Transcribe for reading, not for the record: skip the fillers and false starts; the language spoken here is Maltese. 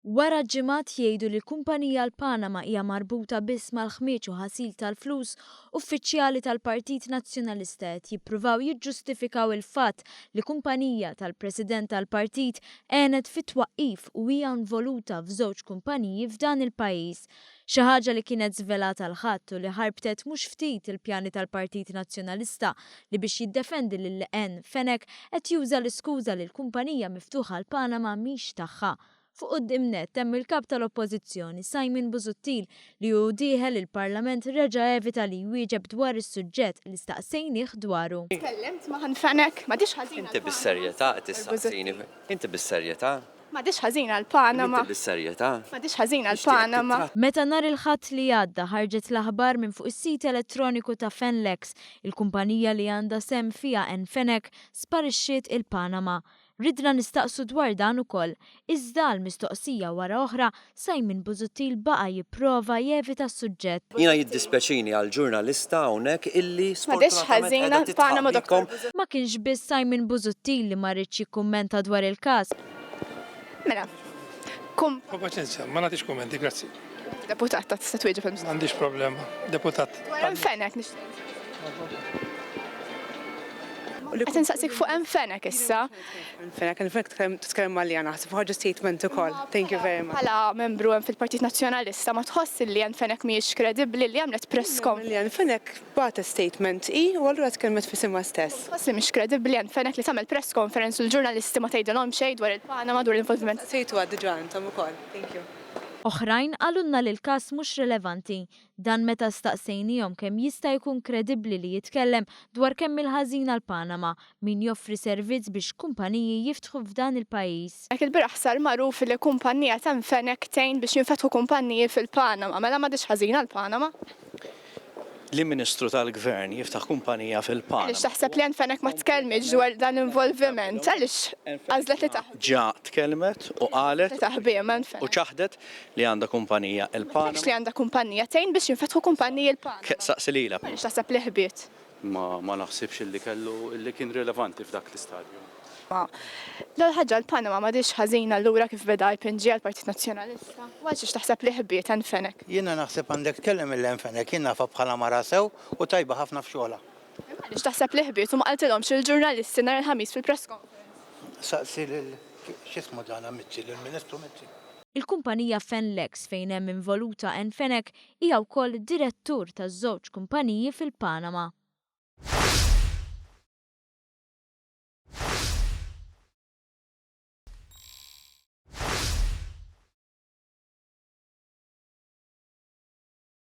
Wara ġimgħat jgħidu li l-kumpanija l-Panama hija marbuta biss mal-ħmieġ u ħasil tal-flus, uffiċjali tal-Partit Nazzjonalista qed jippruvaw jiġġustifikaw il-fatt li kumpanija tal-President tal-Partit għenet fit-twaqqif u hija involuta f'żewġ kumpaniji f'dan il-pajjiż. Xi ħaġa li kienet żvelata l-ħadd u li ħarbtet mhux ftit il-pjani tal-Partit Nazzjonalista li biex jiddefendi lil Fenech qed juża l-iskuża li l-kumpanija miftuħa l-Panama mhix tagħha. Fuq qudiemnet hemm il-kap tal-Oppożizzjoni Simon Busuttil li hu dieħel il-Parlament reġa' evita li jwieġeb dwar is-suġġett li staqsejnih dwaru. Tkellimt ma' Fenech, m'għadix ħażina. Inti bis-serjetà qed tistaqsini. Inti bis-serjetà? M'għadix ħażina l-Panama. Inti bis-serjetà? M'għadix ħażina l-Panama. Meta nhar il-ħadd li għadda ħarġet l-aħbar minn fuq is-sit elettroniku ta' Fenlex, il-kumpanija li għandha sehem fiha Fenech sparixxiet il-Panama. Ridna nistaqsu dwar dan ukoll, iżda l-mistoqsija wara oħra Simon Busuttil baqa' jipprova jevita s-suġġett. Jiena jiddispeċini għal ġurnalista hawnhekk illi M'għadix ħażina l-Panama doktor. Ma kienx biss Simon Busuttil li ma rridx jikkummenta dwar il-każ. Mela. Paċenzja, ma nagħtix kummenti, grazzi. Deputat ta' tista' twieġeb Ma għandix problema. Deputat. Dwar Fenech nixtieq. Qed insaqsik fuq Fenech issa. Fenech titkellem malli naħseb ħaġa statement ukoll. Thank you very much. Bħala membru hemm fil-Partit Nazzjonalista ma tħoss li Fenech mhijiex kredibbli li għamlet press conference. Fenech bagħat statement u allura tkellmet f'isimha stess. Tħoss li mhix kredibbli Fenech li tagħmel press conference u l-ġurnalisti ma tgħidilhom xejn dwar il-Panama dwar l-involviment. Sejtu għad diġà intom ukoll. Thank you. Oħrajn qalulna li l-każ mhux rilevanti, dan meta staqsejnihom kemm jista' jkun kredibbli li jitkellem dwar kemm il-ħażina l-Panama min joffri servizz biex kumpaniji jiftħu f'dan il-pajjiż. Hekk il-bieraħ sar magħruf li kumpanija ta' Fenech tgħin biex jinfetħu kumpaniji fil-Panama, mela m'għadix ħażina l-Panama. L-Ministru tal-Gvern jiftaħ kumpanija fil-Panama. Għaliex taħseb li Fenech ma tkellmitx dwar dan l-involviment, għaliex għażlet li taħ. Ġa tkellmet u qalet Taħbiem u ċaħdet li għandha kumpanija il-Panama. li għandha kumpanija tgħin biex jinfetħu kumpaniji l-Panama. Saqsi lilha. Għaliex taħseb li ħbiet. Ma naħsibx li kellu li kien rilevanti f'dak l-istadju. L-ħaġa l-Panama m'għadix ħażina lura kif beda IPNG għall-Partit Nazzjonalista. Għaliex taħseb li ħbiet Fenech. Jiena naħseb għandek tkellem il-Fenech, jien nafa bħala mara sew u tajba ħafna f'xogħla. Għaliex taħseb li ħbiet u ma qaltilhomx il-ġurnalisti nhar il-ħamis fil-press conference. Saqsi x'ismu dan Mizzi, lill-Ministru Mizzi. Il-kumpanija Fenlex fejn hemm involuta Fenech hija wkoll direttur taż-żewġ kumpaniji fil-Panama.